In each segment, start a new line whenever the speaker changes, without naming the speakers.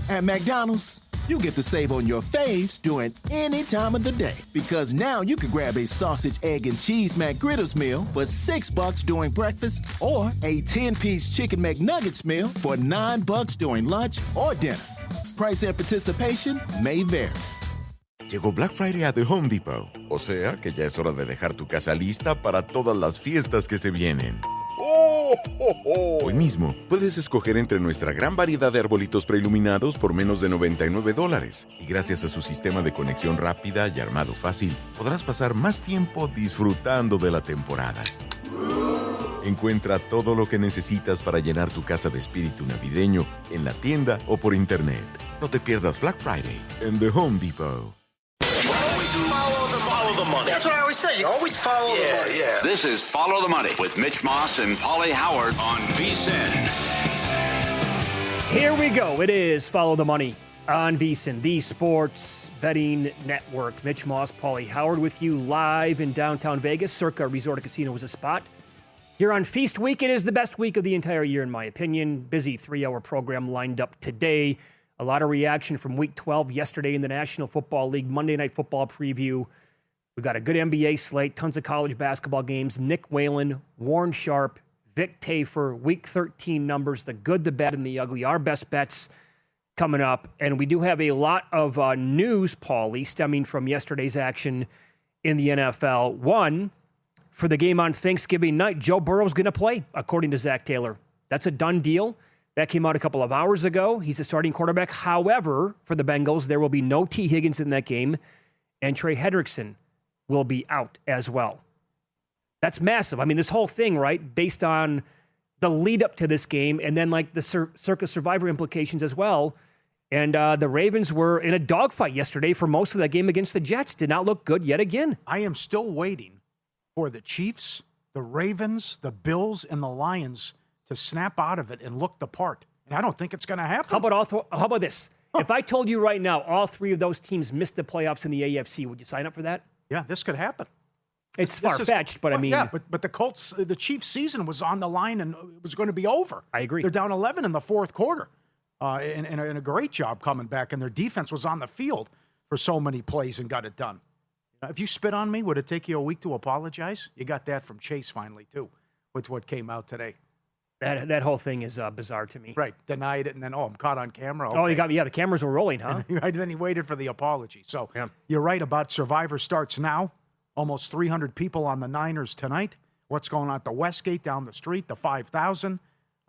At McDonald's, you get to save on your faves during any time of the day. Because now you can grab a sausage, egg, and cheese McGriddles meal for $6 during breakfast or a 10-piece chicken McNuggets meal for $9 during lunch or dinner. Price and participation may vary.
Llegó Black Friday a The Home Depot. O sea que ya es hora de dejar tu casa lista para todas las fiestas que se vienen. ¡Oh, oh, oh! Hoy mismo puedes escoger entre nuestra gran variedad de arbolitos preiluminados por menos de $99. Y gracias a su sistema de conexión rápida y armado fácil, podrás pasar más tiempo disfrutando de la temporada. Encuentra todo lo que necesitas para llenar tu casa de espíritu navideño en la tienda o por internet. No te pierdas Black Friday en The Home Depot.
Follow the money. That's what I always say. You always follow the money. Yeah.
This is Follow the Money with Mitch Moss and Paulie Howard on VSiN.
Here we go. It is Follow the Money on VSiN, the sports betting network. Mitch Moss, Paulie Howard with you live in downtown Vegas. Circa Resort and Casino was a spot. Here on Feast Week, it is the best week of the entire year, in my opinion. Busy 3-hour program lined up today. A lot of reaction from Week 12 yesterday in the National Football League Monday Night Football preview. We've got a good NBA slate, tons of college basketball games. Nick Whalen, Warren Sharp, Vic Tafur, Week 13 numbers, the good, the bad, and the ugly. Our best bets coming up. And we do have a lot of news, Paulie, stemming from yesterday's action in the NFL. One, for the game on Thanksgiving night, Joe Burrow's going to play, according to Zach Taylor. That's a done deal. That came out a couple of hours ago. He's a starting quarterback. However, for the Bengals, there will be no T. Higgins in that game, and Trey Hendrickson will be out as well. That's massive. I mean, this whole thing, right, based on the lead up to this game and then like the Circa Survivor implications as well. And the Ravens were in a dogfight yesterday for most of that game against the Jets. Did not look good yet again.
I am still waiting for the Chiefs, the Ravens, the Bills, and the Lions to snap out of it and look the part. And I don't think it's going to happen.
How about this? Huh. If I told you right now all three of those teams missed the playoffs in the AFC, would you sign up for that?
Yeah, this could happen.
It's far-fetched, but I mean...
Yeah, but the Colts, the Chiefs' season was on the line and it was going to be over.
I agree.
They're down 11 in the fourth quarter. And a great job coming back, and their defense was on the field for so many plays and got it done. If you spit on me, would it take you a week to apologize? You got that from Chase finally, too, with what came out today.
That whole thing is bizarre to me.
Right. Denied it, and then, I'm caught on camera. Okay.
Oh, you got me. Yeah, the cameras were rolling, huh?
And then he waited for the apology. So You're right about Survivor starts now. Almost 300 people on the Niners tonight. What's going on at the Westgate down the street, the 5,000.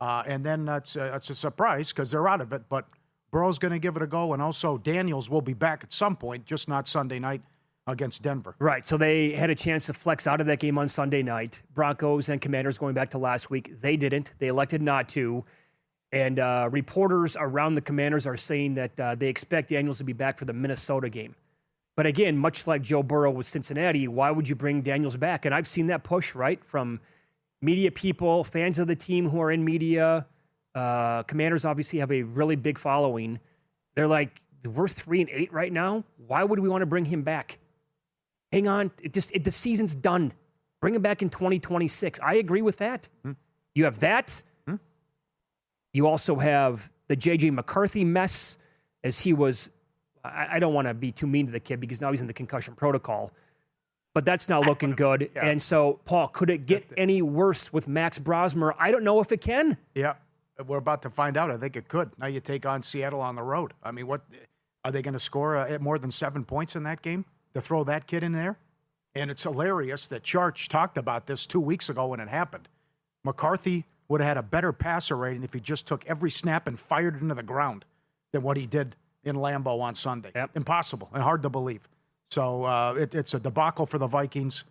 And then it's a surprise because they're out of it. But Burrow's going to give it a go, and also Daniels will be back at some point, just not Sunday night against Denver.
Right, so they had a chance to flex out of that game on Sunday night. Broncos and Commanders going back to last week. They didn't. They elected not to. And reporters around the Commanders are saying that they expect Daniels to be back for the Minnesota game. But again, much like Joe Burrow with Cincinnati, why would you bring Daniels back? And I've seen that push, right, from media people, fans of the team who are in media. Commanders obviously have a really big following. They're like, we're 3-8 right now. Why would we want to bring him back? Hang on. The season's done. Bring him back in 2026. I agree with that. You have that. You also have the J.J. McCarthy mess, as he was, I don't want to be too mean to the kid because now he's in the concussion protocol, but that's not looking good. Yeah. And so, Paul, could it get any worse with Max Brosmer? I don't know if it can.
Yeah, we're about to find out. I think it could. Now you take on Seattle on the road. I mean, what are they going to score more than 7 points in that game to throw that kid in there? And it's hilarious that Charch talked about this 2 weeks ago when it happened. McCarthy would have had a better passer rating if he just took every snap and fired it into the ground than what he did in Lambeau on Sunday.
Yep.
Impossible and hard to believe. So it's a debacle for the Vikings.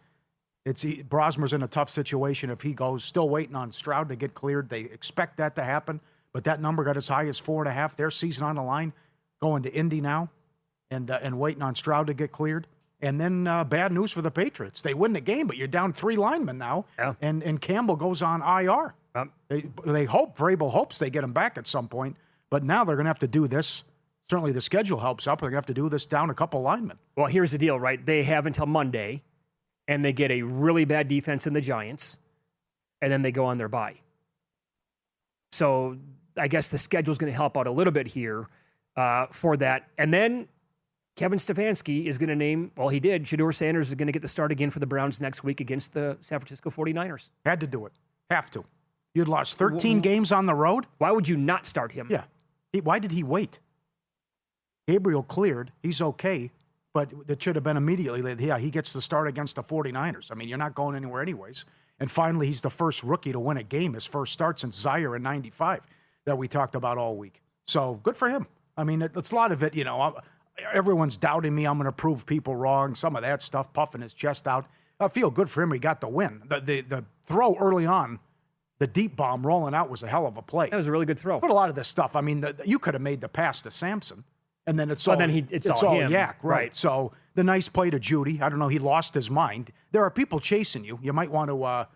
Brosmer's in a tough situation if he goes. Still waiting on Stroud to get cleared. They expect that to happen, but that number got as high as 4.5. Their season on the line, going to Indy now, and waiting on Stroud to get cleared. And then bad news for the Patriots. They win the game, but you're down 3 linemen now, and Campbell goes on IR. They hope, Vrabel hopes they get him back at some point, but now they're going to have to do this. Certainly the schedule helps up. They're going to have to do this down a couple linemen.
Well, here's the deal, right? They have until Monday, and they get a really bad defense in the Giants, and then they go on their bye. So I guess the schedule is going to help out a little bit here. for that. And then Kevin Stefanski is going to name, well, he did. Shedeur Sanders is going to get the start again for the Browns next week against the San Francisco 49ers.
Had to do it. Have to. You'd lost 13 games on the road.
Why would you not start him?
Yeah. Why did he wait? Gabriel cleared. He's okay. But it should have been immediately. Yeah, he gets the start against the 49ers. I mean, you're not going anywhere anyways. And finally, he's the first rookie to win a game, his first start since Zaire in 95 that we talked about all week. So good for him. I mean, it's a lot of it, you know, everyone's doubting me. I'm going to prove people wrong. Some of that stuff, puffing his chest out. I feel good for him. He got the win. The throw early on, the deep bomb rolling out was a hell of a play.
That was a really good throw.
But a lot of this stuff, I mean, you could have made the pass to Sampson, and then it's all
him.
Yak, right?
Right.
So the nice play to Judy. I don't know. He lost his mind. There are people chasing you. You might want to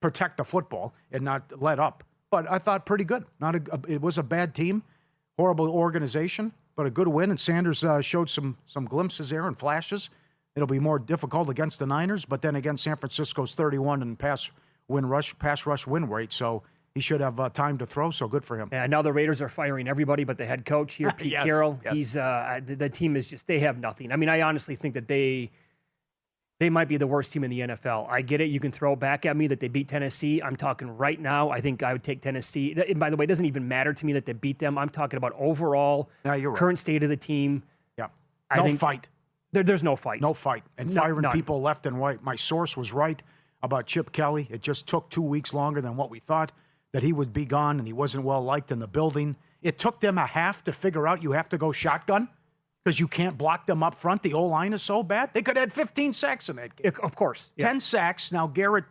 protect the football and not let up. But I thought pretty good. It was a bad team, horrible organization, but a good win. And Sanders showed some glimpses there and flashes. It'll be more difficult against the Niners, but then again, San Francisco's 31 in pass rush win rate, so he should have time to throw. So good for him.
And now the Raiders are firing everybody, but the head coach here, Pete Carroll,
yes.
He's the team is just, they have nothing. I mean, I honestly think that they might be the worst team in the NFL. I get it. You can throw back at me that they beat Tennessee. I'm talking right now. I think I would take Tennessee. And by the way, it doesn't even matter to me that they beat them. I'm talking about overall current state of the team.
Yeah.
I think
fight.
There's no fight.
No fight. And firing people left and right. My source was right about Chip Kelly. It just took 2 weeks longer than what we thought, that he would be gone, and he wasn't well liked in the building. It took them a half to figure out you have to go shotgun because you can't block them up front. The O-line is so bad. They could have had 15 sacks in that game.
Of course. Yeah.
10 sacks. Now, Garrett,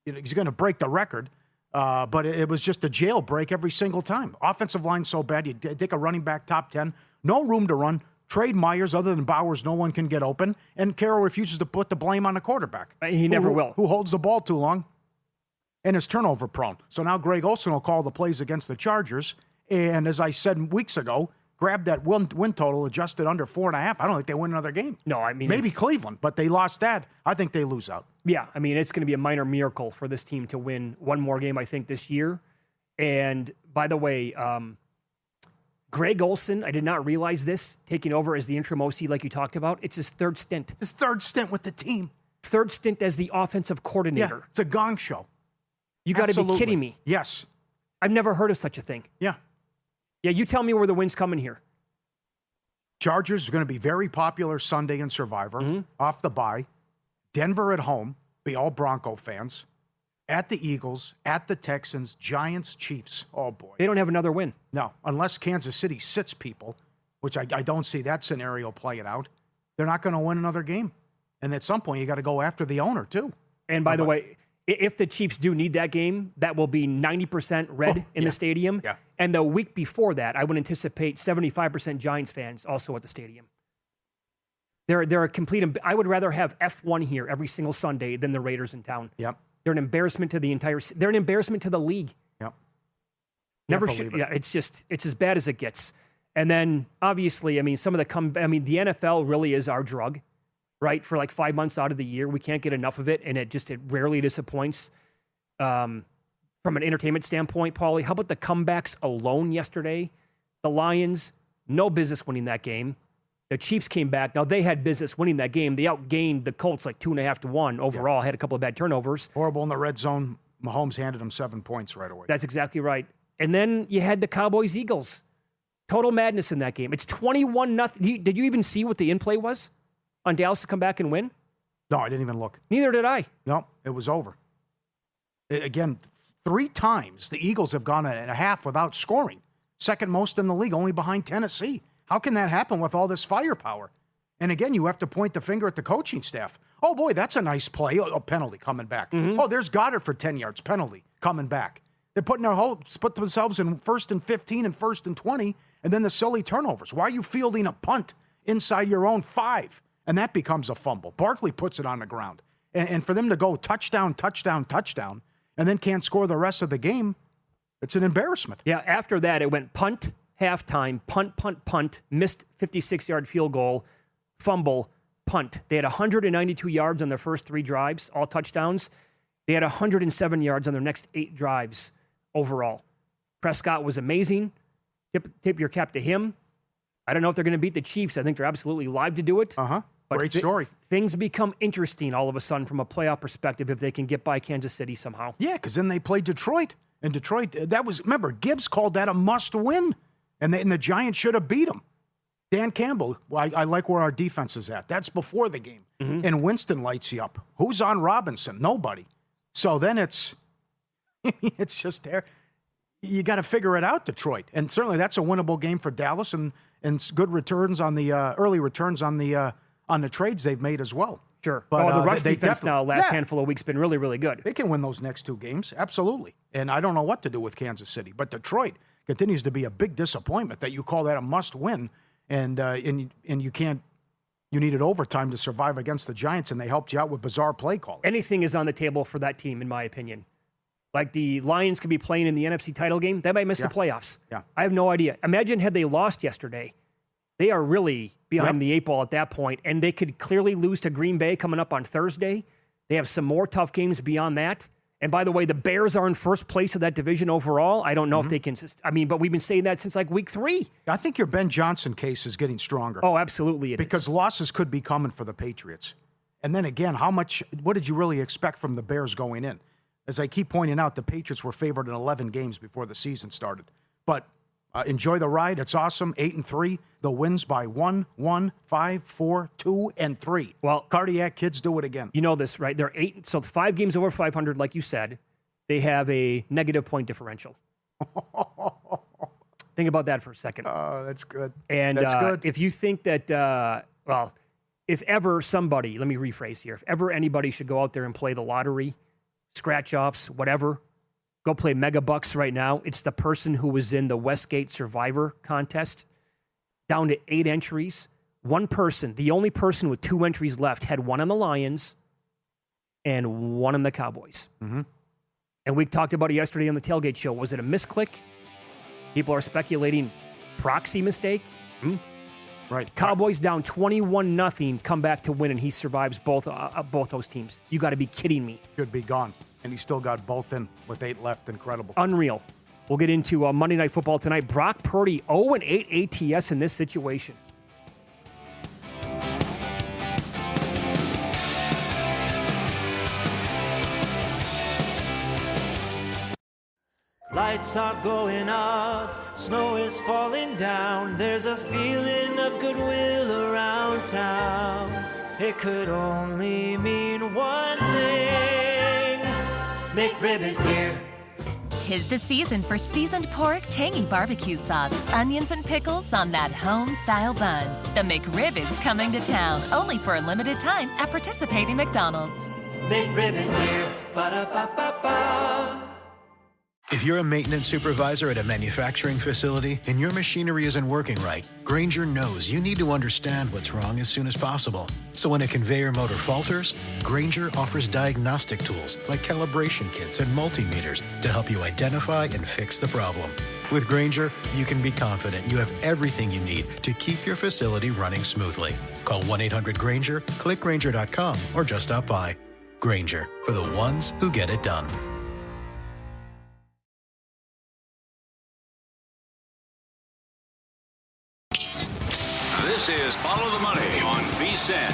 he's going to break the record, but it was just a jailbreak every single time. Offensive line so bad. You take a running back top 10. No room to run. Trade Myers. Other than Bowers, no one can get open. And Carroll refuses to put the blame on the quarterback.
He never will.
Who holds the ball too long and is turnover prone. So now Greg Olsen will call the plays against the Chargers. And as I said weeks ago, grab that win total adjusted under 4.5. I don't think they win another game.
No, I mean,
maybe Cleveland, but they lost that. I think they lose out.
Yeah, I mean, it's going to be a minor miracle for this team to win one more game, I think, this year. And by the way, Greg Olsen, I did not realize this, taking over as the interim OC like you talked about. It's his third stint.
His third stint with the team.
Third stint as the offensive coordinator.
Yeah, it's a gong show.
You got to be kidding me.
Yes.
I've never heard of such a thing.
Yeah.
Yeah, you tell me where the win's coming here.
Chargers are going to be very popular Sunday in Survivor, off the bye. Denver at home, be all Bronco fans. At the Eagles, at the Texans, Giants, Chiefs. Oh, boy.
They don't have another win.
No, unless Kansas City sits people, which I don't see that scenario playing out. They're not going to win another game. And at some point, you got to go after the owner, too.
And by the way, if the Chiefs do need that game, that will be 90% red in the stadium.
Yeah.
And the week before that, I would anticipate 75% Giants fans also at the stadium. They're a complete. I would rather have F1 here every single Sunday than the Raiders in town.
Yep.
They're an embarrassment to the entire. They're an embarrassment to the league.
Yep.
Never should. Yeah, it's as bad as it gets. And then obviously, I mean, some of the the NFL really is our drug, right? For like 5 months out of the year, we can't get enough of it, and it rarely disappoints. From an entertainment standpoint, Paulie, how about the comebacks alone yesterday? The Lions, no business winning that game. The Chiefs came back. Now, they had business winning that game. They outgained the Colts like 2.5-1 overall, had a couple of bad turnovers.
Horrible in the red zone. Mahomes handed them 7 points right away.
That's exactly right. And then you had the Cowboys-Eagles. Total madness in that game. It's 21-0. Did you even see what the in-play was on Dallas to come back and win?
No, I didn't even look.
Neither did I.
No, it was over. Again, 3 times the Eagles have gone a half without scoring. Second most in the league, only behind Tennessee. How can that happen with all this firepower? And again, you have to point the finger at the coaching staff. Oh, boy, that's a nice play. Oh, penalty coming back. Oh, there's Goddard for 10 yards. Penalty coming back. They're put themselves in 1st and 15 and 1st and 20, and then the silly turnovers. Why are you fielding a punt inside your own 5? And that becomes a fumble. Barkley puts it on the ground. And for them to go touchdown, and then can't score the rest of the game, it's an embarrassment.
Yeah, after that, it went punt, halftime, punt, missed 56-yard field goal, fumble, punt. They had 192 yards on their first 3 drives, all touchdowns. They had 107 yards on their next 8 drives overall. Prescott was amazing. tip your cap to him. I don't know if they're going to beat the Chiefs. I think they're absolutely live to do it.
But great story.
Things become interesting all of a sudden from a playoff perspective if they can get by Kansas City somehow.
Yeah, because then they played Detroit. And Detroit, remember, Gibbs called that a must-win. And the Giants should have beat them. Dan Campbell, I like where our defense is at. That's before the game. And Winston lights you up. Who's on Robinson? Nobody. So then it's just there. You got to figure it out, Detroit. And certainly that's a winnable game for Dallas and good returns on the early returns on the trades they've made as well.
Sure.
But
the rush defense now, last handful of weeks, been really, really good.
They can win those next 2 games, absolutely. And I don't know what to do with Kansas City. But Detroit continues to be a big disappointment that you call that a must-win, and you can't. You needed overtime to survive against the Giants, and they helped you out with bizarre play calling.
Anything is on the table for that team, in my opinion. Like the Lions could be playing in the NFC title game. They might miss the playoffs.
Yeah.
I have no idea. Imagine had they lost yesterday. They are really behind the 8 ball at that point, and they could clearly lose to Green Bay coming up on Thursday. They have some more tough games beyond that. And by the way, the Bears are in first place of that division overall. I don't know if they can. But we've been saying that since like week 3.
I think your Ben Johnson case is getting stronger.
Oh, absolutely.
Because losses could be coming for the Patriots. And then again, what did you really expect from the Bears going in? As I keep pointing out, the Patriots were favored in 11 games before the season started. But enjoy the ride. It's awesome. 8-3. The wins by 1, 5, 4, 2, and 3.
Well,
Cardiac kids do it again.
You know this, right? They're 8, so 5 games over 500, like you said. They have a negative point differential. Think about that for a second.
Oh, that's good.
And
that's good.
If you think that, if ever somebody, let me rephrase here, if ever anybody should go out there and play the lottery, scratch-offs, whatever, go play Mega Bucks right now. It's the person who was in the Westgate Survivor contest, down to 8 entries. One person, the only person with 2 entries left, had 1 on the Lions and 1 on the Cowboys.
Mm-hmm.
And we talked about it yesterday on the Tailgate Show. Was it a misclick? People are speculating proxy mistake.
Right.
Cowboys down 21-0, come back to win, and he survives both those teams. You got to be kidding me.
Should be gone. And he still got both in with 8 left. Incredible.
Unreal. We'll get into Monday Night Football tonight. Brock Purdy, 0-8 ATS in this situation.
Lights are going up, snow is falling down. There's a feeling of goodwill around town. It could only mean one thing. McRib is here.
'Tis the season for seasoned pork, tangy barbecue sauce, onions, and pickles on that home-style bun. The McRib is coming to town, only for a limited time at participating McDonald's.
McRib is here. Ba-da-ba-ba-ba.
If you're a maintenance supervisor at a manufacturing facility and your machinery isn't working right, Grainger knows you need to understand what's wrong as soon as possible. So when a conveyor motor falters, Grainger offers diagnostic tools like calibration kits and multimeters to help you identify and fix the problem. With Grainger, you can be confident you have everything you need to keep your facility running smoothly. Call 1-800-GRAINGER, click Grainger.com, or just stop by. Grainger, for the ones who get it done.
This is Follow the Money on VSiN.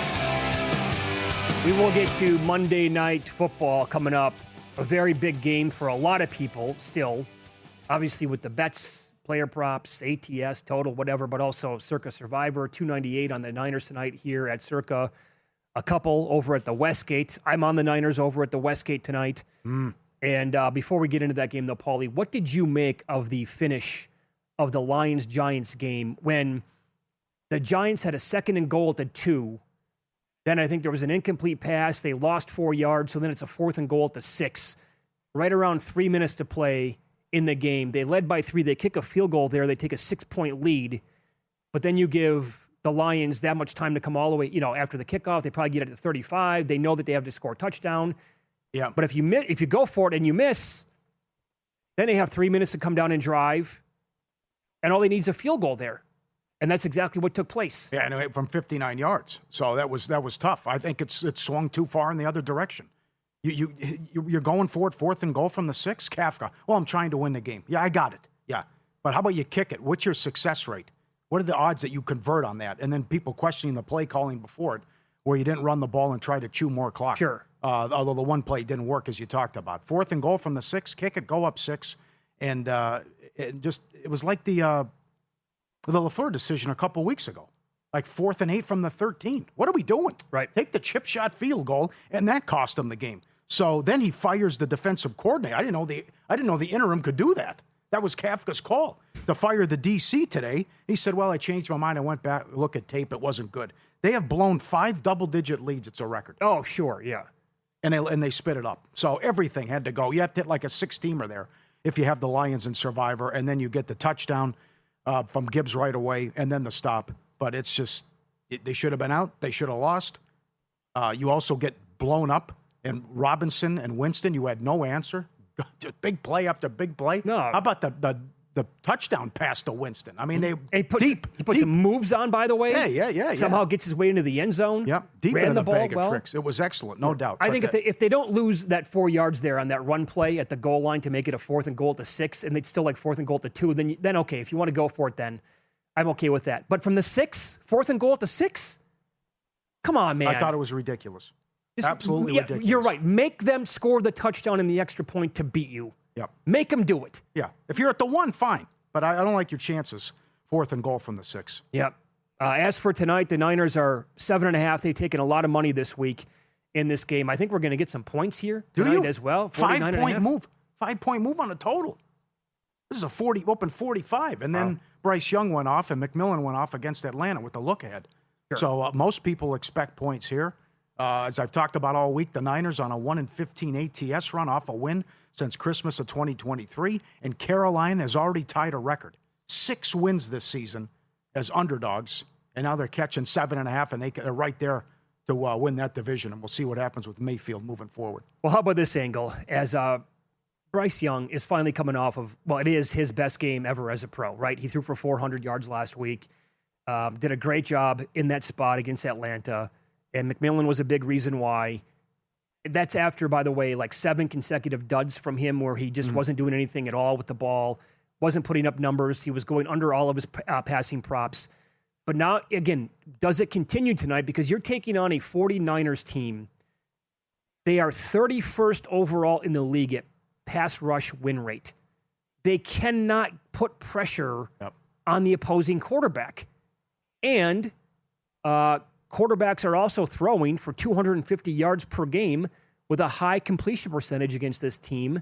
We will get to Monday Night Football coming up. A very big game for a lot of people still. Obviously with the bets, player props, ATS, total, whatever, but also Circa Survivor, $298 on the Niners tonight here at Circa. A couple over at the Westgate. I'm on the Niners over at the Westgate tonight. And before we get into that game, though, Paulie, what did you make of the finish of the Lions-Giants game when the Giants had a 2nd and goal at the 2? Then I think there was an incomplete pass. They lost 4 yards, so then it's a 4th and goal at the 6. Right around 3 minutes to play in the game. They led by 3. They kick a field goal there. They take a 6-point lead. But then you give the Lions that much time to come all the way, after the kickoff. They probably get it to 35. They know that they have to score a touchdown.
Yeah.
But if you go for it and you miss, then they have 3 minutes to come down and drive. And all they need is a field goal there. And that's exactly what took place.
Yeah, and from 59 yards. So that was tough. I think it's swung too far in the other direction. You're going for it, 4th and goal from the 6. Kafka. Well, I'm trying to win the game. Yeah, I got it. Yeah. But how about you kick it? What's your success rate? What are the odds that you convert on that? And then people questioning the play calling before it, where you didn't run the ball and try to chew more clock.
Sure.
Although the one play didn't work, as you talked about. 4th and goal from the 6, kick it, go up 6. And it was like the LaFleur decision a couple weeks ago. Like 4th and 8 from the 13. What are we doing?
Right.
Take the chip shot field goal, and that cost him the game. So then he fires the defensive coordinator. I didn't know the interim could do that. That was Kafka's call to fire the DC today. He said, well, I changed my mind. I went back, look at tape. It wasn't good. They have blown 5 double-digit leads. It's a record.
Oh, sure, yeah.
And they spit it up. So everything had to go. You have to hit like a 6-teamer there if you have the Lions in Survivor, and then you get the touchdown from Gibbs right away, and then the stop. But it's just, they should have been out. They should have lost. You also get blown up. And Robinson and Winston, you had no answer. Big play after big play.
No.
How about the touchdown pass to Winston? I mean,
he puts some moves on, by the way.
Yeah.
Somehow gets his way into the end zone.
Yep. Deep
ran
in
the
the
ball
bag
well.
of tricks. It was excellent, no doubt.
I think if they don't lose that 4 yards there on that run play at the goal line to make it a 4th and goal to 6, and they'd still like 4th and goal to 2, then okay, if you want to go for it, then I'm okay with that. But from the 6, 4th and goal to 6, come on, man.
I thought it was ridiculous. Absolutely ridiculous.
You're right. Make them score the touchdown and the extra point to beat you.
Yep.
Make them do it.
Yeah. If you're at the 1, fine. But I don't like your chances. 4th and goal from the 6.
Yep. As for tonight, the Niners are 7.5. They've taken a lot of money this week in this game. I think we're going to get some points here tonight as well.
5-point move. 5-point move on the total. This is a open 45. And then Bryce Young went off and McMillan went off against Atlanta with the look ahead. Sure. So most people expect points here. As I've talked about all week, the Niners on a 1-15 ATS run off a win since Christmas of 2023, and Carolina has already tied a record. 6 wins this season as underdogs, and now they're catching 7.5, and they're right there to win that division, and we'll see what happens with Mayfield moving forward.
Well, how about this angle? As Bryce Young is finally coming off of, well, it is his best game ever as a pro, right? He threw for 400 yards last week, did a great job in that spot against Atlanta. And McMillan was a big reason why. That's after, by the way, like 7 consecutive duds from him where he just wasn't doing anything at all with the ball, wasn't putting up numbers. He was going under all of his passing props. But now, again, does it continue tonight? Because you're taking on a 49ers team. They are 31st overall in the league at pass rush win rate. They cannot put pressure on the opposing quarterback. And quarterbacks are also throwing for 250 yards per game with a high completion percentage against this team.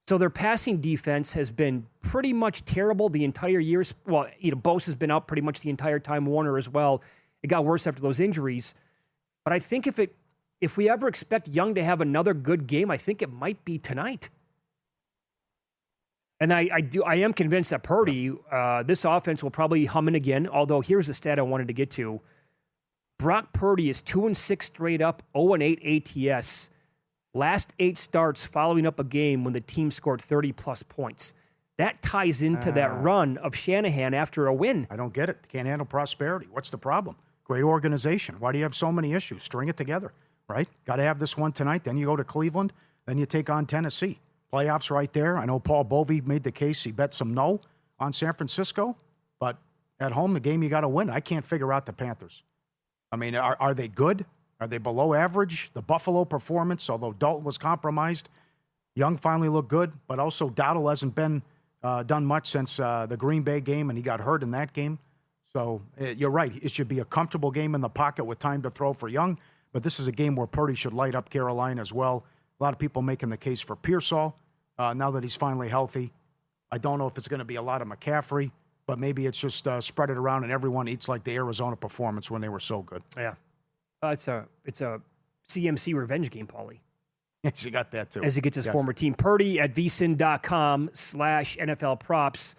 So their passing defense has been pretty much terrible the entire year. Well, Bose has been out pretty much the entire time, Warner as well. It got worse after those injuries. But I think if we ever expect Young to have another good game, I think it might be tonight. And I am convinced that Purdy, this offense will probably hum in again, although here's the stat I wanted to get to. Brock Purdy is 2-6 straight up, 0-8 ATS. Last 8 starts following up a game when the team scored 30-plus points. That ties into that run of Shanahan after a win.
I don't get it. Can't handle prosperity. What's the problem? Great organization. Why do you have so many issues? String it together, right? Got to have this one tonight. Then you go to Cleveland. Then you take on Tennessee. Playoffs right there. I know Paul Bovey made the case. He bet some no on San Francisco. But at home, the game you got to win. I can't figure out the Panthers. I mean, are they good? Are they below average? The Buffalo performance, although Dalton was compromised, Young finally looked good, but also Dowdle hasn't been done much since the Green Bay game, and he got hurt in that game. So you're right. It should be a comfortable game in the pocket with time to throw for Young, but this is a game where Purdy should light up Carolina as well. A lot of people making the case for Pearsall now that he's finally healthy. I don't know if it's going to be a lot of McCaffrey, but maybe it's just spread it around and everyone eats like the Arizona performance when they were so good.
Yeah. It's a CMC revenge game, Paulie.
Yes, you got that too.
As he gets his former team. Purdy at vsin.com/NFL props.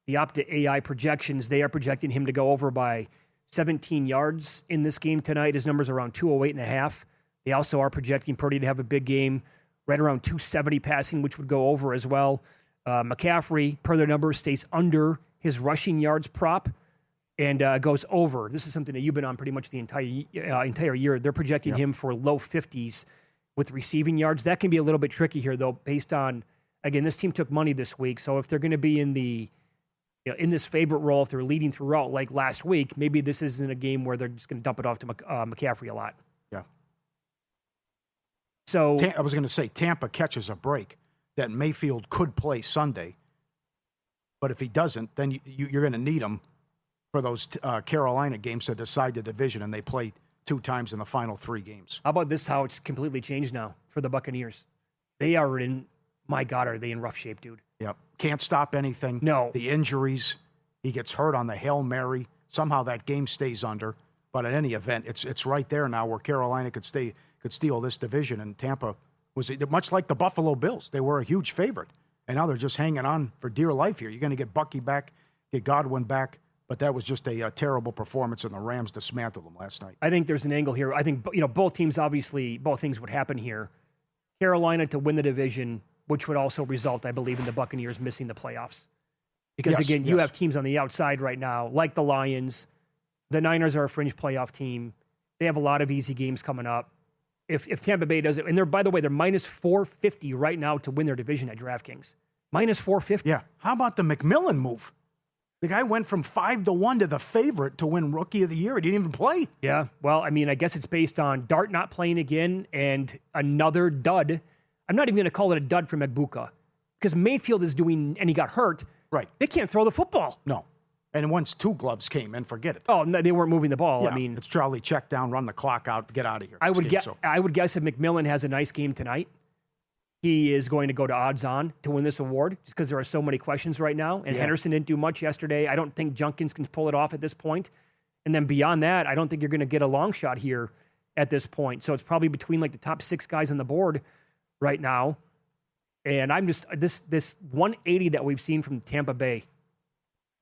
The Opta AI projections, they are projecting him to go over by 17 yards in this game tonight. His number's around 208.5. They also are projecting Purdy to have a big game, right around 270 passing, which would go over as well. McCaffrey, per their numbers, stays under his rushing yards prop and goes over. This is something that you've been on pretty much the entire year. They're projecting him for low 50s with receiving yards. That can be a little bit tricky here, though, based on, again, this team took money this week. So if they're going to be in the in this favorite role, if they're leading throughout, like last week, maybe this isn't a game where they're just going to dump it off to McCaffrey a lot.
Yeah.
So
I was going to say Tampa catches a break that Mayfield could play Sunday, but if he doesn't, then you're going to need him for those Carolina games to decide the division, and they play 2 times in the final 3 games.
How about this? How it's completely changed now for the Buccaneers. They are in. My God, are they in rough shape, dude?
Yep. Can't stop anything.
No.
The injuries. He gets hurt on the Hail Mary. Somehow that game stays under. But at any event, it's right there now where Carolina could steal this division. And Tampa was much like the Buffalo Bills. They were a huge favorite. And now they're just hanging on for dear life here. You're going to get Bucky back, get Godwin back. But that was just a terrible performance, and the Rams dismantled them last night.
I think there's an angle here. I think both teams, obviously, both things would happen here. Carolina to win the division, which would also result, I believe, in the Buccaneers missing the playoffs. Because, you have teams on the outside right now, like the Lions. The Niners are a fringe playoff team. They have a lot of easy games coming up. If Tampa Bay does it, and by the way, they're minus 450 right now to win their division at DraftKings. Minus 450.
Yeah. How about the McMillan move? The guy went from 5-1 to the favorite to win Rookie of the Year. He didn't even play.
Yeah. Well, I mean, I guess it's based on Dart not playing again and another dud. I'm not even going to call it a dud for Magbuka because Mayfield is doing, and he got hurt.
Right.
They can't throw the football.
No. And once 2 gloves came in, forget it.
Oh, no, they weren't moving the ball.
Yeah,
I mean,
it's Charlie, check down, run the clock out, get out of here.
I would guess if McMillan has a nice game tonight, he is going to go to odds on to win this award just because there are so many questions right now. And Henderson didn't do much yesterday. I don't think Junkins can pull it off at this point. And then beyond that, I don't think you're going to get a long shot here at this point. So it's probably between like the top 6 guys on the board right now. And I'm just, this 180 that we've seen from Tampa Bay,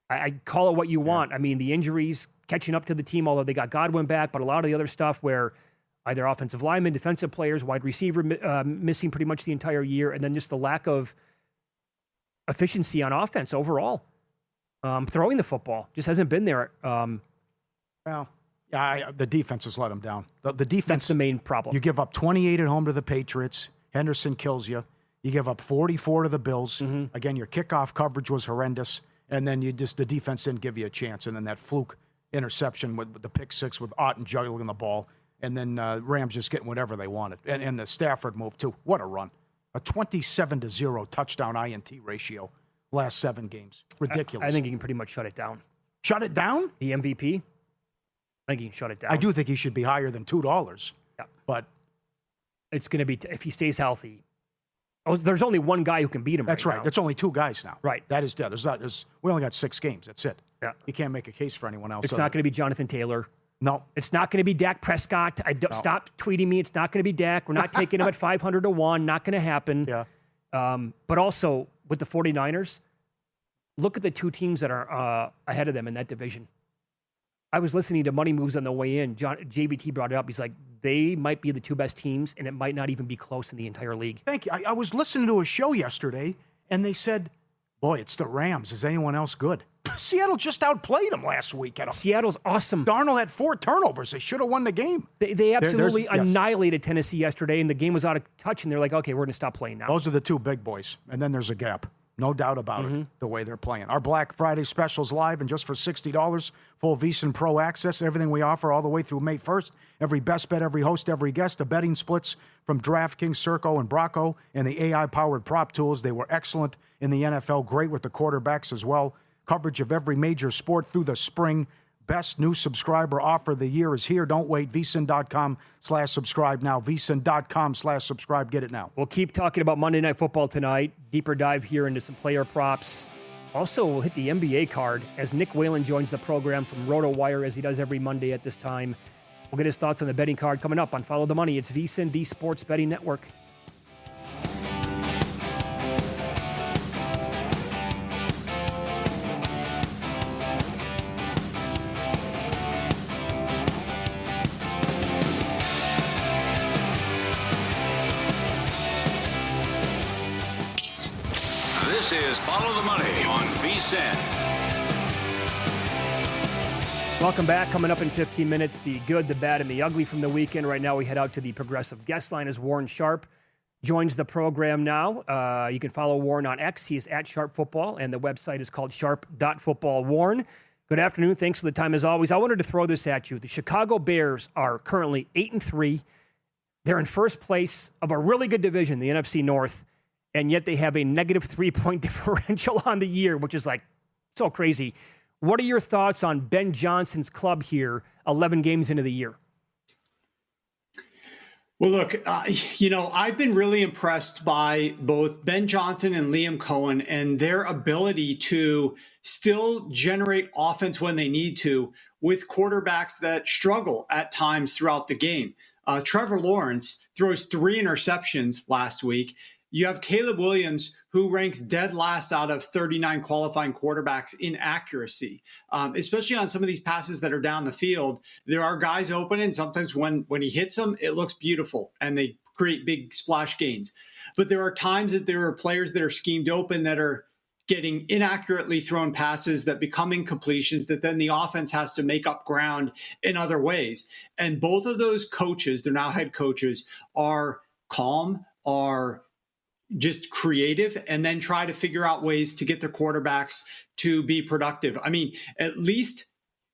I call it what you want. I mean, the injuries catching up to the team, although they got Godwin back, but a lot of the other stuff where either offensive linemen, defensive players, wide receiver missing pretty much the entire year, and then just the lack of efficiency on offense overall. Throwing the football just hasn't been there.
The defense has let them down. The defense.
That's the main problem.
You give up 28 at home to the Patriots. Henderson kills you. You give up 44 to the Bills. Mm-hmm. Again, your kickoff coverage was horrendous. And then the defense didn't give you a chance. And then that fluke interception with the pick 6 with Otten juggling the ball. And then Rams just getting whatever they wanted. And the Stafford move, too. What a run. A 27-0 touchdown INT ratio last 7 games. Ridiculous.
I think he can pretty much shut it down.
Shut it down?
The MVP? I think he can shut it down.
I do think he should be higher than $2.
Yeah.
But
it's going to be, if he stays healthy. Oh, there's only one guy who can beat him.
That's right.
Now.
There's only 2 guys now.
Right.
That is dead. We only got 6 games. That's it.
Yeah.
You can't make a case for anyone else.
It's not going to be Jonathan Taylor.
No.
It's not going to be Dak Prescott. Stop tweeting me. It's not going to be Dak. We're not taking him at 500-1. Not going to happen.
Yeah.
But also with the 49ers, look at the 2 teams that are ahead of them in that division. I was listening to Money Moves on the way in. JVT brought it up. He's like, they might be the 2 best teams, and it might not even be close in the entire league.
Thank you. I was listening to a show yesterday, and they said, boy, it's the Rams. Is anyone else good? Seattle just outplayed them last week.
Seattle's awesome.
Darnold had 4 turnovers. They should have won the game.
They absolutely annihilated Tennessee yesterday, and the game was out of touch, and they're like, okay, we're going to stop playing now.
Those are the 2 big boys, and then there's a gap. No doubt about it, the way they're playing. Our Black Friday special's live, and just for $60, full VSiN Pro access, everything we offer all the way through May 1st. Every best bet, every host, every guest, the betting splits from DraftKings, Circo, and Bracco, and the AI-powered prop tools. They were excellent in the NFL, great with the quarterbacks as well. Coverage of every major sport through the spring. Best new subscriber offer of the year is here. Don't wait. VSiN.com/subscribe now. VSiN.com/subscribe. Get it now.
We'll keep talking about Monday Night Football tonight. Deeper dive here into some player props. Also, we'll hit the NBA card as Nick Whalen joins the program from RotoWire as he does every Monday at this time. We'll get his thoughts on the betting card coming up on Follow the Money. It's VSiN, the Sports Betting Network.
This is Follow the Money on VSiN.
Welcome back. Coming up in 15 minutes, the good, the bad, and the ugly from the weekend. Right now, we head out to the Progressive guest line as Warren Sharp joins the program now. You can follow Warren on X. He is at Sharp Football, and the website is called sharp.football. Warren, good afternoon. Thanks for the time as always. I wanted to throw this at you. The Chicago Bears are currently 8-3. They're in first place of a really good division, the NFC North, and yet they have a negative 3-point differential on the year, which is like so crazy. What are your thoughts on Ben Johnson's club here, 11 games into the year?
Well, look, I've been really impressed by both Ben Johnson and Liam Cohen and their ability to still generate offense when they need to with quarterbacks that struggle at times throughout the game. Trevor Lawrence throws 3 interceptions last week. You have Caleb Williams, who ranks dead last out of 39 qualifying quarterbacks in accuracy, especially on some of these passes that are down the field. There are guys open, and sometimes when he hits them, it looks beautiful, and they create big splash gains. But there are times that there are players that are schemed open that are getting inaccurately thrown passes that become incompletions that then the offense has to make up ground in other ways. And both of those coaches, they're now head coaches, are calm, are just creative, and then try to figure out ways to get their quarterbacks to be productive. I mean, at least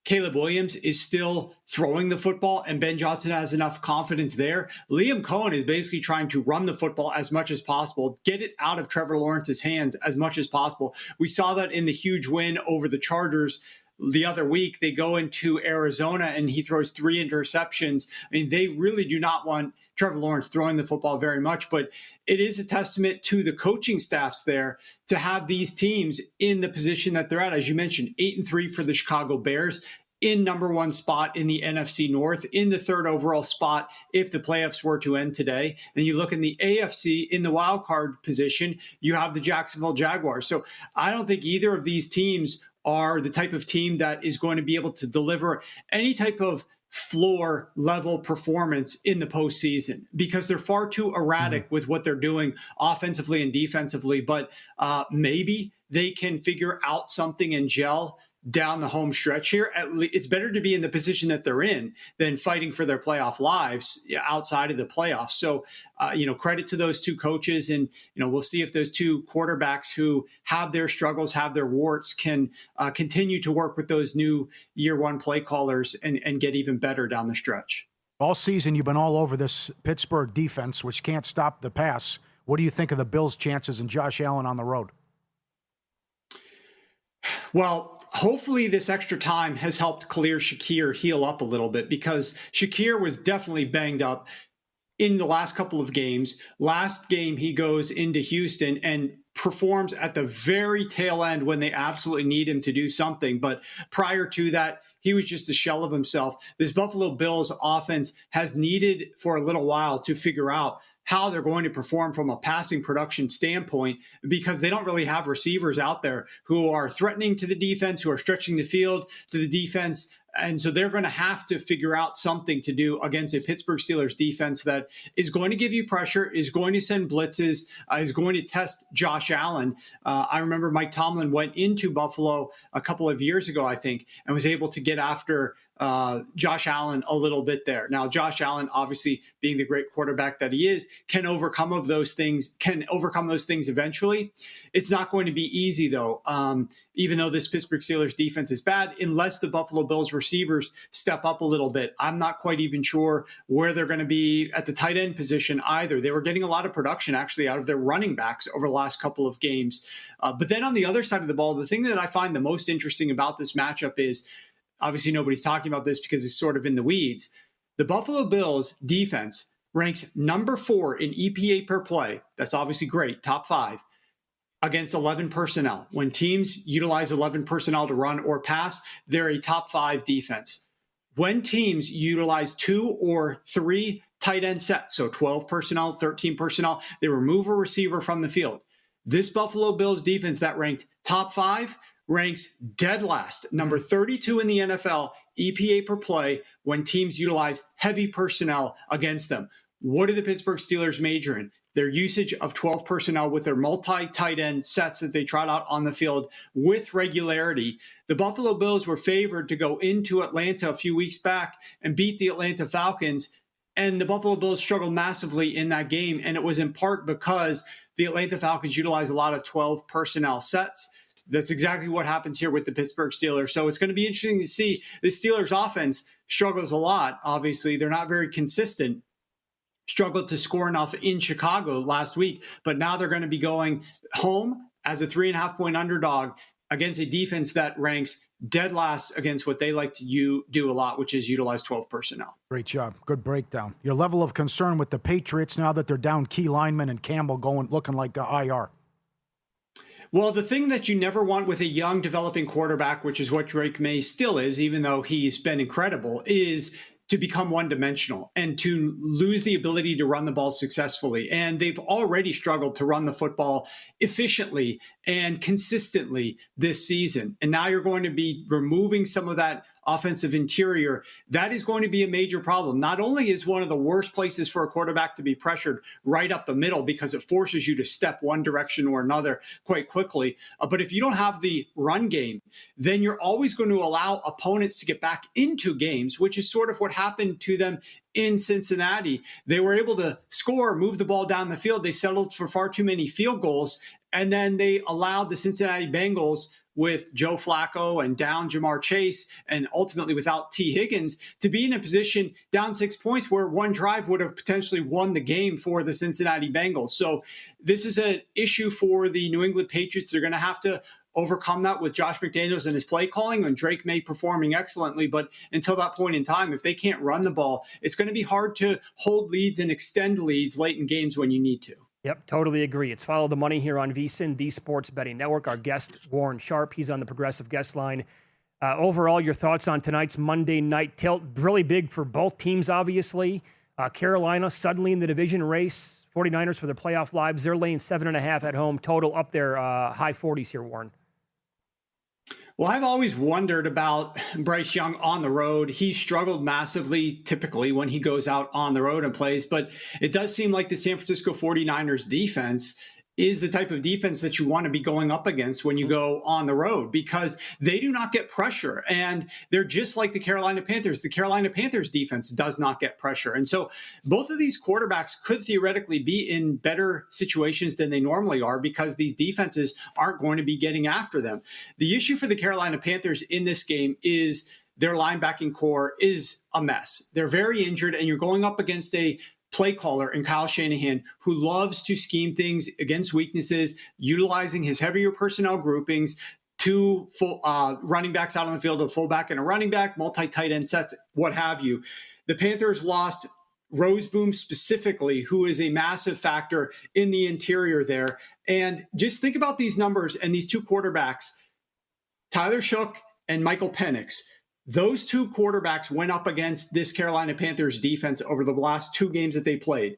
Caleb Williams is still throwing the football, and Ben Johnson has enough confidence there. Liam Cohen is basically trying to run the football as much as possible, get it out of Trevor Lawrence's hands as much as possible. We saw that in the huge win over the Chargers the other week. They go into Arizona and he throws 3 interceptions. I mean, they really do not want Trevor Lawrence throwing the football very much, but it is a testament to the coaching staffs there to have these teams in the position that they're at. As you mentioned, 8-3 for the Chicago Bears, in number 1 spot in the NFC North, in the 3rd overall spot if the playoffs were to end today. And you look in the AFC, in the wild card position, you have the Jacksonville Jaguars. So I don't think either of these teams are the type of team that is going to be able to deliver any type of floor level performance in the postseason because they're far too erratic with what they're doing offensively and defensively. But maybe they can figure out something and gel down the home stretch here. At least it's better to be in the position that they're in than fighting for their playoff lives outside of the playoffs. So, credit to those two coaches, and we'll see if those two quarterbacks who have their struggles, have their warts, can continue to work with those new year 1 play callers and get even better down the stretch.
All season, you've been all over this Pittsburgh defense, which can't stop the pass. What do you think of the Bills' chances and Josh Allen on the road?
Well, hopefully this extra time has helped Khalil Shakir heal up a little bit because Shakir was definitely banged up in the last couple of games. Last game, he goes into Houston and performs at the very tail end when they absolutely need him to do something. But prior to that, he was just a shell of himself. This Buffalo Bills offense has needed for a little while to figure out how they're going to perform from a passing production standpoint because they don't really have receivers out there who are threatening to the defense, who are stretching the field to the defense. And so they're going to have to figure out something to do against a Pittsburgh Steelers defense that is going to give you pressure, is going to send blitzes, is going to test Josh Allen. I remember Mike Tomlin went into Buffalo a couple of years ago, I think, and was able to get after Josh Allen a little bit there. Now, Josh Allen, obviously being the great quarterback that he is, can overcome those things eventually. It's not going to be easy, though, even though this Pittsburgh Steelers defense is bad, unless the Buffalo Bills receivers step up a little bit. I'm not quite even sure where they're going to be at the tight end position either. They were getting a lot of production, actually, out of their running backs over the last couple of games. But then on the other side of the ball, the thing that I find the most interesting about this matchup is, obviously, nobody's talking about this because it's sort of in the weeds. The Buffalo Bills defense ranks number 4 in EPA per play. That's obviously great, top 5, against 11 personnel. When teams utilize 11 personnel to run or pass, they're a top 5 defense. When teams utilize 2 or 3 tight end sets, so 12 personnel, 13 personnel, they remove a receiver from the field. This Buffalo Bills defense that ranked top 5 ranks dead last, number 32 in the NFL, EPA per play, when teams utilize heavy personnel against them. What do the Pittsburgh Steelers major in? Their usage of 12 personnel with their multi-tight end sets that they trot out on the field with regularity. The Buffalo Bills were favored to go into Atlanta a few weeks back and beat the Atlanta Falcons And the Buffalo Bills struggled massively in that game. And it was in part because the Atlanta Falcons utilized a lot of 12 personnel sets. That's exactly what happens here with the Pittsburgh Steelers. So it's going to be interesting to see. The Steelers offense struggles a lot. Obviously, they're not very consistent. Struggled to score enough in Chicago last week, but now they're going to be going home as a 3.5-point underdog against a defense that ranks dead last against what they like to do a lot, which is utilize 12 personnel.
Great job. Good breakdown. Your level of concern with the Patriots now that they're down key linemen and Campbell looking like the IR.
Well, the thing that you never want with a young developing quarterback, which is what Drake May still is, even though he's been incredible, is to become one-dimensional and to lose the ability to run the ball successfully. And they've already struggled to run the football efficiently and consistently this season. And now you're going to be removing some of that offensive interior. That is going to be a major problem. Not only is one of the worst places for a quarterback to be pressured right up the middle because it forces you to step one direction or another quite quickly, but if you don't have the run game, then you're always going to allow opponents to get back into games, which is sort of what happened to them in Cincinnati. They were able to score, move the ball down the field. They settled for far too many field goals. And then they allowed the Cincinnati Bengals, with Joe Flacco and down Jamar Chase, and ultimately without T. Higgins, to be in a position down 6 points where one drive would have potentially won the game for the Cincinnati Bengals. So this is an issue for the New England Patriots. They're going to have to overcome that with Josh McDaniels and his play calling, and Drake May performing excellently. But until that point in time, if they can't run the ball, it's going to be hard to hold leads and extend leads late in games when you need to.
Yep, totally agree. It's Follow the Money here on VSiN, the Sports Betting Network. Our guest, Warren Sharp, he's on the Progressive Guest Line. Overall, your thoughts on tonight's Monday night tilt? Really big for both teams, obviously. Carolina suddenly in the division race. 49ers for their playoff lives. They're laying 7.5 at home. Total up there, high 40s here, Warren.
Well, I've always wondered about Bryce Young on the road. He struggled massively typically when he goes out on the road and plays, but it does seem like the San Francisco 49ers defense is the type of defense that you want to be going up against when you go on the road, because they do not get pressure. And they're just like the Carolina Panthers. The Carolina Panthers defense does not get pressure. And so both of these quarterbacks could theoretically be in better situations than they normally are because these defenses aren't going to be getting after them. The issue for the Carolina Panthers in this game is their linebacking core is a mess. They're very injured, and you're going up against a play caller in Kyle Shanahan, who loves to scheme things against weaknesses, utilizing his heavier personnel groupings, two full running backs out on the field, a fullback and a running back, multi-tight end sets, what have you. The Panthers lost Roseboom specifically, who is a massive factor in the interior there. And just think about these numbers and these two quarterbacks, Tyler Shough and Michael Penix. Those two quarterbacks went up against this Carolina Panthers defense over the last two games that they played.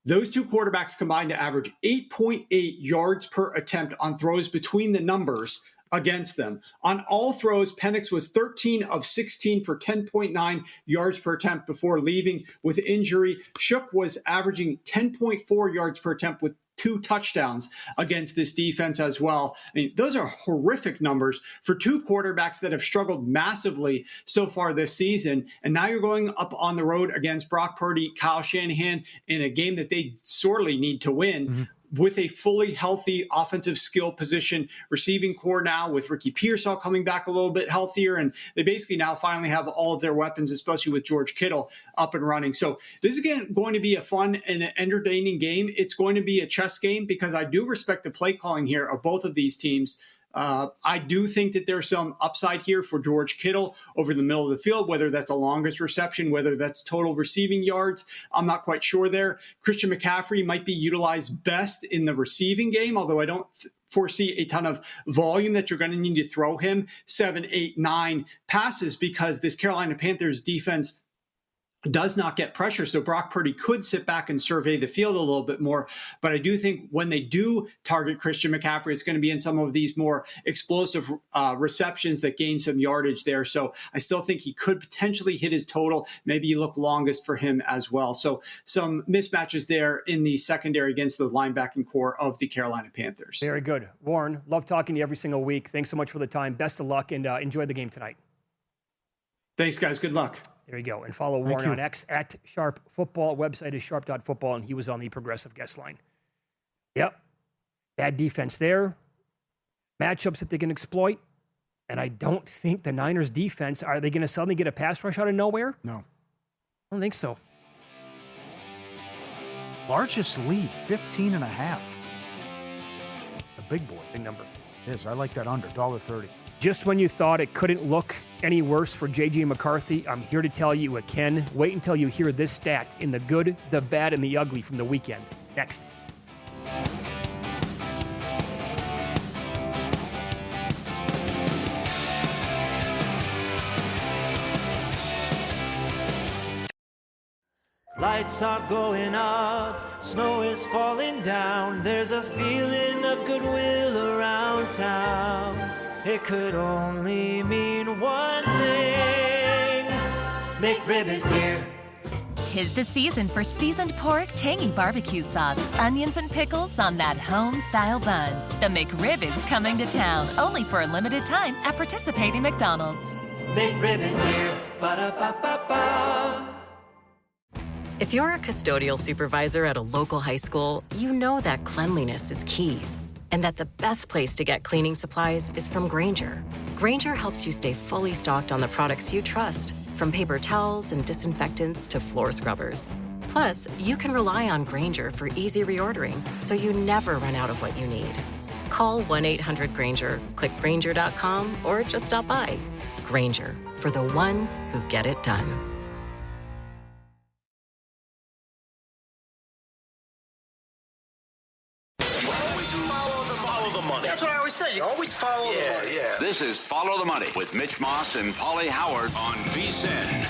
Those two quarterbacks combined to average 8.8 yards per attempt on throws between the numbers against them. On all throws, Penix was 13 of 16 for 10.9 yards per attempt before leaving with injury. Shough was averaging 10.4 yards per attempt with 2 touchdowns against this defense as well. I mean, those are horrific numbers for two quarterbacks that have struggled massively so far this season. And now you're going up on the road against Brock Purdy, Kyle Shanahan in a game that they sorely need to win. With a fully healthy offensive skill position receiving core now, with Ricky Pearsall coming back a little bit healthier. And they basically now finally have all of their weapons, especially with George Kittle up and running. So this is again going to be a fun and an entertaining game. It's going to be a chess game because I do respect the play calling here of both of these teams. I do think that there's some upside here for George Kittle over the middle of the field, whether that's a longest reception, whether that's total receiving yards. I'm not quite sure there. Christian McCaffrey might be utilized best in the receiving game, although I don't foresee a ton of volume that you're going to need to throw him 7, 8, 9 passes because this Carolina Panthers defense does not get pressure. So Brock Purdy could sit back and survey the field a little bit more. But I do think when they do target Christian McCaffrey, it's going to be in some of these more explosive receptions that gain some yardage there. So I still think he could potentially hit his total. Maybe you look longest for him as well. So some mismatches there in the secondary against the linebacking core of the Carolina Panthers.
Very good. Warren, love talking to you every single week. Thanks so much for the time. Best of luck and enjoy the game tonight.
Thanks, guys. Good luck.
There you go. And follow Warren on X at Sharp Football. Website is sharp.football, and he was on the Progressive guest line. Yep. Bad defense there. Matchups that they can exploit. And I don't think the Niners defense, are they going to suddenly get a pass rush out of nowhere?
No.
I don't think so.
Largest lead, 15.5. The big boy.
Big number.
Yes, I like that under, $1.30.
Just when you thought it couldn't look any worse for J.J. McCarthy, I'm here to tell you it can. Wait until you hear this stat in the good, the bad, and the ugly from the weekend. Next.
Lights are going up, snow is falling down. There's a feeling of goodwill around town. It could only mean one thing. McRib is here.
'Tis the season for seasoned pork, tangy barbecue sauce, onions, and pickles on that home-style bun. The McRib is coming to town, only for a limited time at participating McDonald's.
McRib is here. Ba-da-ba-ba-ba.
If you're a custodial supervisor at a local high school, you know that cleanliness is key, and that the best place to get cleaning supplies is from Grainger. Grainger helps you stay fully stocked on the products you trust, from paper towels and disinfectants to floor scrubbers. Plus, you can rely on Grainger for easy reordering, so you never run out of what you need. Call 1-800-GRAINGER, click Grainger.com, or just stop by. Grainger, for the ones who get it done.
That's what I always say. You always follow the money. Yeah.
This is Follow the Money with Mitch Moss and Paulie Howard on VSiN.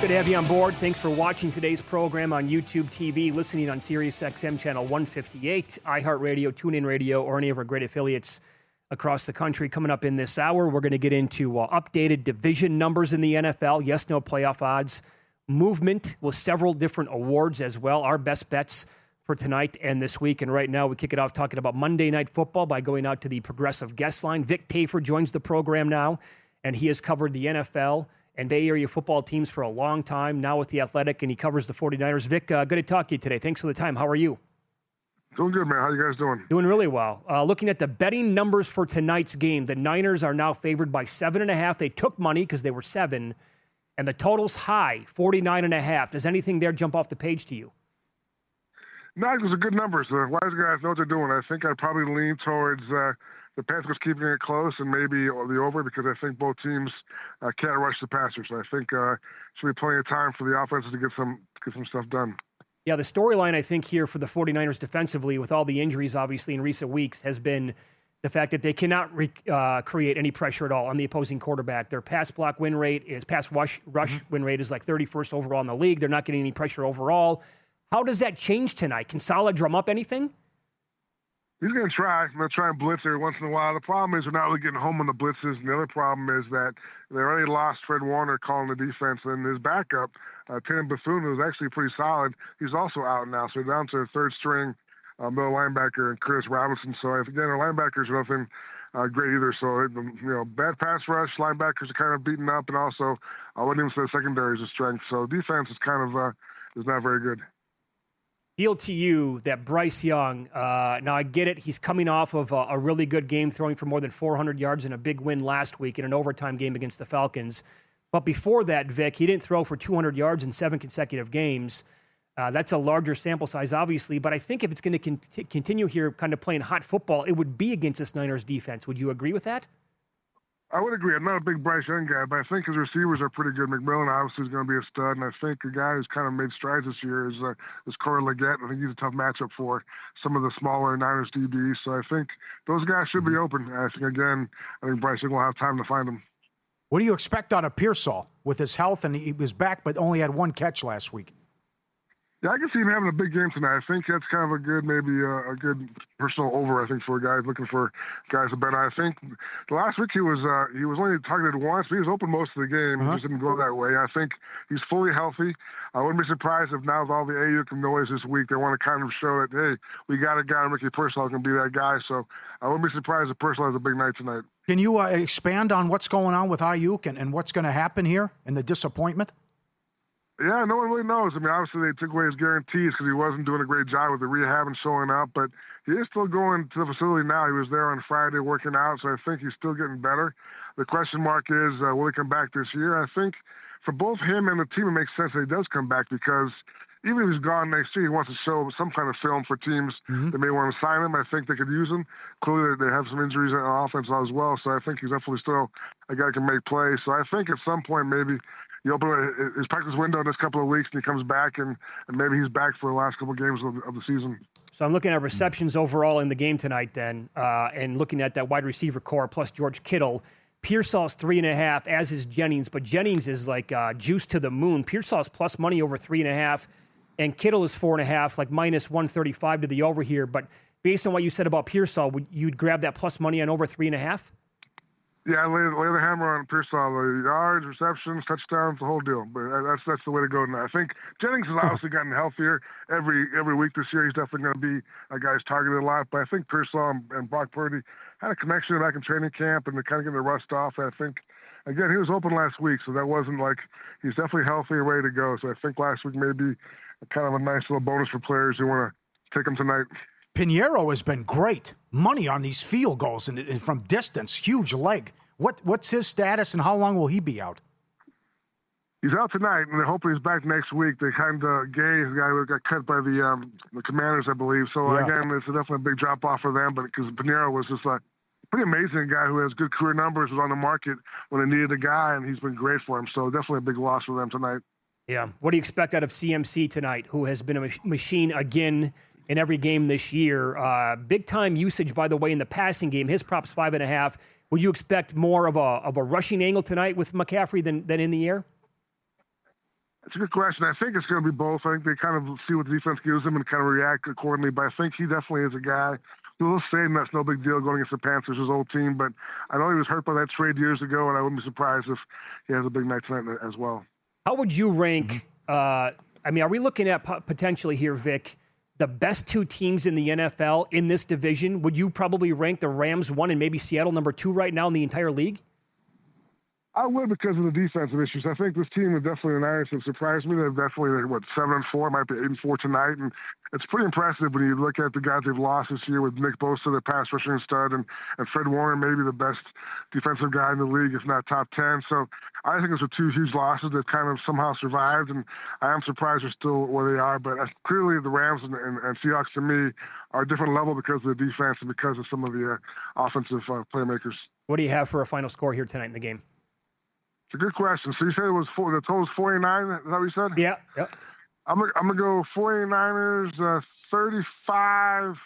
Good to have you on board. Thanks for watching today's program on YouTube TV, listening on Sirius XM channel 158, iHeartRadio, TuneIn Radio, or any of our great affiliates across the country. Coming up in this hour, we're going to get into updated division numbers in the NFL, yes, no playoff odds, movement with several different awards as well, our best bets for tonight and this week. And right now, we kick it off talking about Monday Night Football by going out to the Progressive guest line. Vic Tafur joins the program now, and he has covered the NFL and Bay Area football teams for a long time, now with The Athletic, and he covers the 49ers. Vic, good to talk to you today. Thanks for the time. How are you?
Doing good, man. How you guys doing?
Doing really well. Looking at the betting numbers for tonight's game, the Niners are now favored by 7.5. They took money because they were 7, and the total's high, 49.5. Does anything there jump off the page to you?
No, those are good numbers. The wise guys know what they're doing. I think I'd probably lean towards the Panthers keeping it close and maybe the over, because I think both teams can't rush the passer. So I think should be plenty of time for the offenses to get some stuff done.
Yeah, the storyline I think here for the 49ers defensively, with all the injuries obviously in recent weeks, has been the fact that they cannot create any pressure at all on the opposing quarterback. Their pass block win rate is pass rush win rate is like 31st overall in the league. They're not getting any pressure overall. How does that change tonight? Can Saleh drum up anything?
He's going to try. I'm going to try and blitz every once in a while. The problem is we're not really getting home on the blitzes. And the other problem is that they already lost Fred Warner calling the defense. And his backup, Tatum Bethune, who's actually pretty solid, he's also out now. So they're down to a third string middle linebacker and Curtis Robinson. So, again, our linebackers are nothing great either. So, bad pass rush. Linebackers are kind of beaten up. And also, I wouldn't even say the secondary is a strength. So defense is kind of is not very good.
Deal to you that Bryce Young, now I get it, he's coming off of a really good game, throwing for more than 400 yards in a big win last week in an overtime game against the Falcons. But before that, Vic, he didn't throw for 200 yards in 7 consecutive games. That's a larger sample size, obviously, but I think if it's going to continue here kind of playing hot football, it would be against this Niners defense. Would you agree with that?
I would agree. I'm not a big Bryce Young guy, but I think his receivers are pretty good. McMillan obviously is going to be a stud, and I think a guy who's kind of made strides this year is Corey Leggett. I think he's a tough matchup for some of the smaller Niners DBs. So I think those guys should be open. I think Bryce Young will have time to find them.
What do you expect out of Pearsall with his health? And he was back, but only had 1 catch last week.
Yeah, I can see him having a big game tonight. I think that's kind of a good, maybe a good personal over, I think, for guys looking for guys to bet on. I think the last week he was only targeted once, but he was open most of the game. He just didn't go that way. I think he's fully healthy. I wouldn't be surprised if now with all the Ayuk noise this week, they want to kind of show that, hey, we got a guy, Ricky Pearsall, can be that guy. So I wouldn't be surprised if Pearsall has a big night tonight.
Can you expand on what's going on with Ayuk and what's going to happen here and the disappointment?
Yeah, no one really knows. I mean, obviously they took away his guarantees because he wasn't doing a great job with the rehab and showing up, but he is still going to the facility now. He was there on Friday working out, so I think he's still getting better. The question mark is, will he come back this year? I think for both him and the team, it makes sense that he does come back because even if he's gone next year, he wants to show some kind of film for teams that may want to sign him. I think they could use him. Clearly, they have some injuries on offense as well, so I think he's definitely still a guy who can make plays. So I think at some point maybe you open his practice window in this couple of weeks and he comes back, and maybe he's back for the last couple of games of the season.
So I'm looking at receptions overall in the game tonight then, and looking at that wide receiver core plus George Kittle. Pearsall's 3.5, as is Jennings, but Jennings is like juice to the moon. Pearsall's plus money over 3.5, and Kittle is 4.5, like minus 135 to the over here. But based on what you said about Pearsall, you'd grab that plus money on over 3.5?
Yeah, lay the hammer on Pearsall. Yards, receptions, touchdowns, the whole deal. But that's the way to go now. I think Jennings has obviously gotten healthier every week this year. He's definitely going to be a guy who's targeted a lot. But I think Pearsall and Brock Purdy had a connection back in training camp, and they're kind of getting the rust off. I think, again, he was open last week, so that wasn't like he's definitely healthy and ready to go. So I think last week may be kind of a nice little bonus for players who want to take him tonight.
Pinheiro has been great. Money on these field goals and from distance, huge leg. What's his status and how long will he be out?
He's out tonight, and they're hoping he's back next week. They kind of Gay is the guy who got cut by the Commanders, I believe. So again, it's definitely a big drop off for them. But because Pinheiro was just a pretty amazing guy who has good career numbers, was on the market when they needed a guy, and he's been great for him. So definitely a big loss for them tonight.
Yeah. What do you expect out of CMC tonight, who has been a machine again in every game this year? Big time usage, by the way, in the passing game. His prop's 5.5. Would you expect more of a rushing angle tonight with McCaffrey than in the air?
It's a good question. I think it's going to be both. I think they kind of see what the defense gives them and kind of react accordingly. But I think he definitely is a guy who will say that's no big deal going against the Panthers, his old team. But I know he was hurt by that trade years ago, and I wouldn't be surprised if he has a big night tonight as well.
How would you rank? I mean, are we looking at potentially here, Vic, the best two teams in the NFL in this division? Would you probably rank the Rams 1 and maybe Seattle number 2 right now in the entire league?
I would, because of the defensive issues. I think this team is definitely an area that surprised me. They're definitely 7-4, might be 8-4 tonight, and it's pretty impressive when you look at the guys they've lost this year with Nick Bosa, their pass rushing stud, and Fred Warner, maybe the best defensive guy in the league, if not top 10. So I think those are two huge losses that kind of somehow survived, and I am surprised they're still where they are. But clearly the Rams and Seahawks, to me, are a different level because of the defense and because of some of the offensive playmakers.
What do you have for a final score here tonight in the game?
It's a good question. So you said it was the total's 49? Is that what you said?
Yeah. Yep.
I'm gonna go 49ers 35,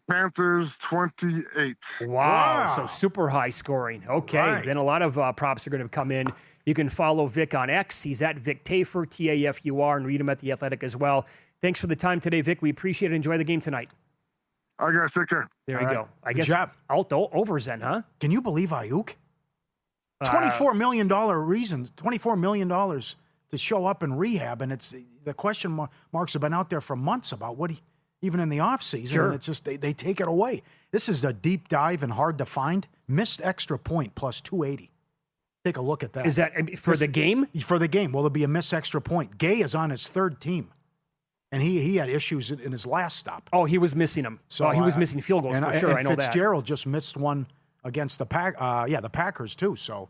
Panthers 28.
Wow. So super high scoring. Okay.
Right.
Then a lot of props are going to come in. You can follow Vic on X. He's at Vic Tafur, Tafur, and read him at The Athletic as well. Thanks for the time today, Vic. We appreciate it. Enjoy the game tonight.
All right, guys. Take care.
There you go. I
Good
guess
job.
Alto overs then, huh?
Can you believe Ayuk? $24 million reasons, $24 million to show up in rehab, and it's the question marks have been out there for months about what he, even in the offseason,
Sure.
and it's just they take it away. This is a deep dive and hard to find. Missed extra point plus 280. Take a look at that.
Is that for the game?
For the game. Will there be a missed extra point? Gay is on his third team, and he had issues in his last stop.
Oh, he was missing them. So he was missing field goals for sure. I know that.
Fitzgerald just missed one against the Packers too. So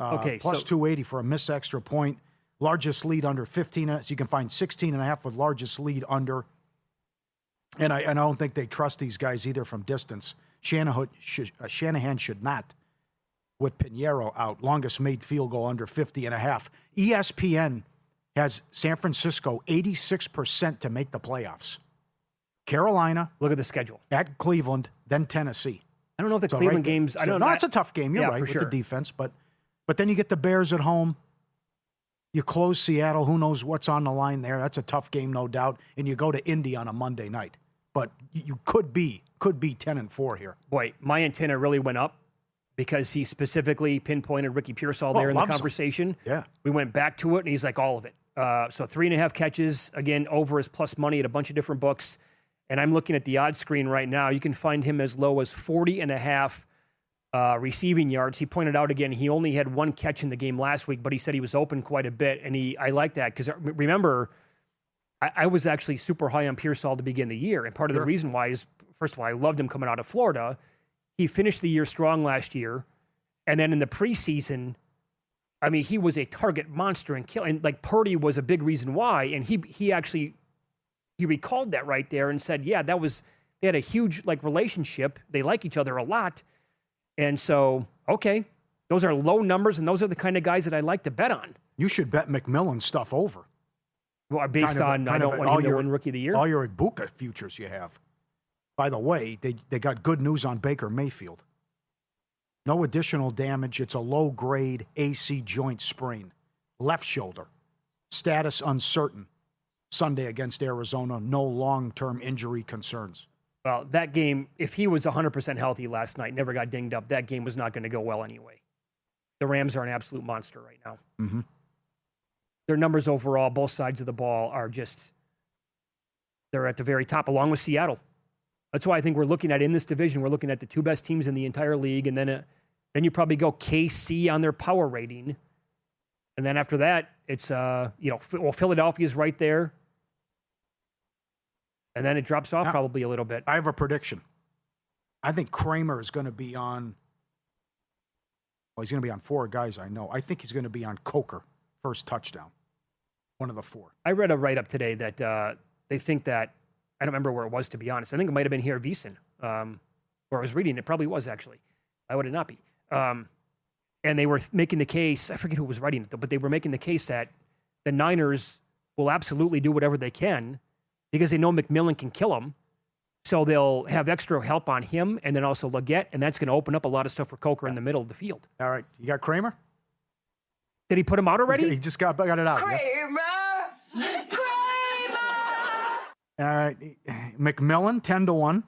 okay,
plus 280 for a missed extra point. Largest lead under 15. So you can find 16.5 with largest lead under. And I don't think they trust these guys either from distance. Shanahan should not with Pinheiro out. Longest made field goal under 50.5. ESPN has San Francisco 86% to make the playoffs. Carolina.
Look at the schedule.
At Cleveland, then Tennessee.
I don't know if the Cleveland games. I don't know.
No, it's a tough game. You're right with the defense, but then you get the Bears at home. You close Seattle. Who knows what's on the line there? That's a tough game, no doubt. And you go to Indy on a Monday night, but you could be 10-4 here.
Boy, my antenna really went up because he specifically pinpointed Ricky Pearsall there in the conversation.
Yeah,
we went back to it, and he's like all of it. So 3.5 catches again over his plus money at a bunch of different books. And I'm looking at the odds screen right now. You can find him as low as 40.5 receiving yards. He pointed out again, he only had one catch in the game last week, but he said he was open quite a bit. And I like that because remember, I was actually super high on Pearsall to begin the year. And part of the reason why is, first of all, I loved him coming out of Florida. He finished the year strong last year. And then in the preseason, I mean, he was a target monster and kill. And like Purdy was a big reason why. And he actually recalled that right there and said, yeah, they had a huge like relationship. They like each other a lot. And so, okay, those are low numbers, and those are the kind of guys that I like to bet on.
You should bet McMillan stuff over.
Well, based on I don't want him to win Rookie of the Year.
All your Ibuka futures you have. By the way, they got good news on Baker Mayfield. No additional damage. It's a low-grade AC joint sprain. Left shoulder. Status uncertain. Sunday against Arizona. No long-term injury concerns.
Well, that game, if he was 100% healthy last night, never got dinged up, that game was not going to go well anyway. The Rams are an absolute monster right now.
Mm-hmm.
Their numbers overall, both sides of the ball, are they're at the very top, along with Seattle. That's why I think we're looking at, in this division, we're looking at the two best teams in the entire league, and then you probably go KC on their power rating. And then after that, it's, Philadelphia's right there. And then it drops off probably a little bit.
I have a prediction. I think Kramer is going to be on, he's going to be on four guys I know. I think he's going to be on Coker, first touchdown, one of the four.
I read a write-up today that they think that, I don't remember where it was, to be honest. I think it might have been here at VSiN, where I was reading. It probably was, actually. Why would it not be? And they were making the case, I forget who was writing it, though, but they were making the case that the Niners will absolutely do whatever they can because they know McMillan can kill him. So they'll have extra help on him and then also Leggett, and that's going to open up a lot of stuff for Coker in the middle of the field.
All right. You got Kramer?
Did he put him out already?
He just got it out.
Kramer!
Yeah. All right. McMillan, 10-1.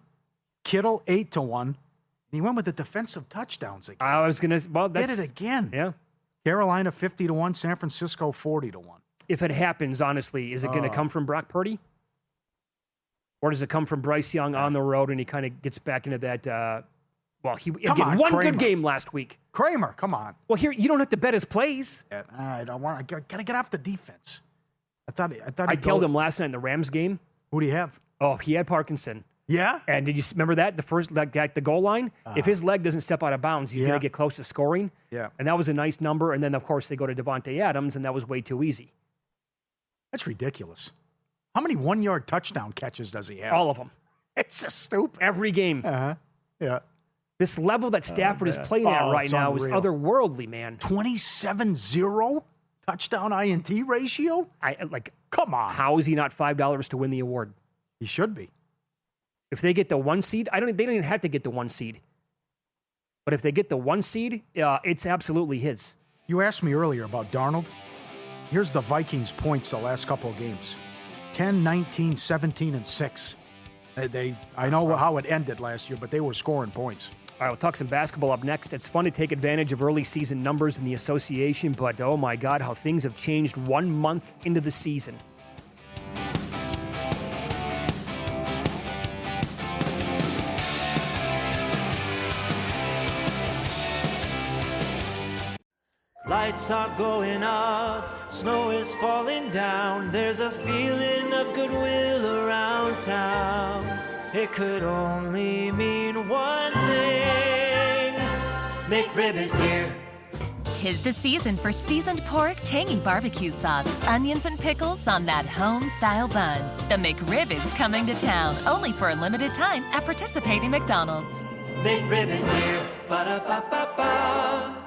Kittle, 8-1. He went with the defensive touchdowns again.
I was going to,
did it again.
Yeah.
Carolina, 50-1. San Francisco, 40-1.
If it happens, honestly, is it going to come from Brock Purdy? Or does it come from Bryce Young on the road and he kind of gets back into that? He won good game last week.
Kramer, come on.
Well, here you don't have to bet his plays.
I got to get off the defense.
I told him last night in the Rams game.
Who do you have?
Oh, he had Parkinson.
Yeah.
And did you remember that the first leg at the goal line? If his leg doesn't step out of bounds, he's going to get close to scoring.
Yeah.
And that was a nice number. And then of course they go to Devontae Adams, and that was way too easy.
That's ridiculous. How many 1-yard touchdown catches does he have?
All of them.
It's just stupid.
Every game.
Yeah.
This level that Stafford is playing at right now is otherworldly, man.
27-0 touchdown INT ratio? Come on.
How is he not $5 to win the award?
He should be.
If they get the 1 seed, they don't even have to get the 1 seed. But if they get the 1 seed, it's absolutely his.
You asked me earlier about Darnold. Here's the Vikings' points the last couple of games. 10, 19, 17, and 6. I know how it ended last year, but they were scoring points.
All right, we'll talk some basketball up next. It's fun to take advantage of early season numbers in the association, but oh my God, how things have changed 1 month into the season.
Lights are going up, snow is falling down. There's a feeling of goodwill around town. It could only mean one thing. McRib is here.
'Tis the season for seasoned pork, tangy barbecue sauce, onions, and pickles on that home-style bun. The McRib is coming to town, only for a limited time at participating McDonald's.
McRib is here. Ba-da-ba-ba-ba.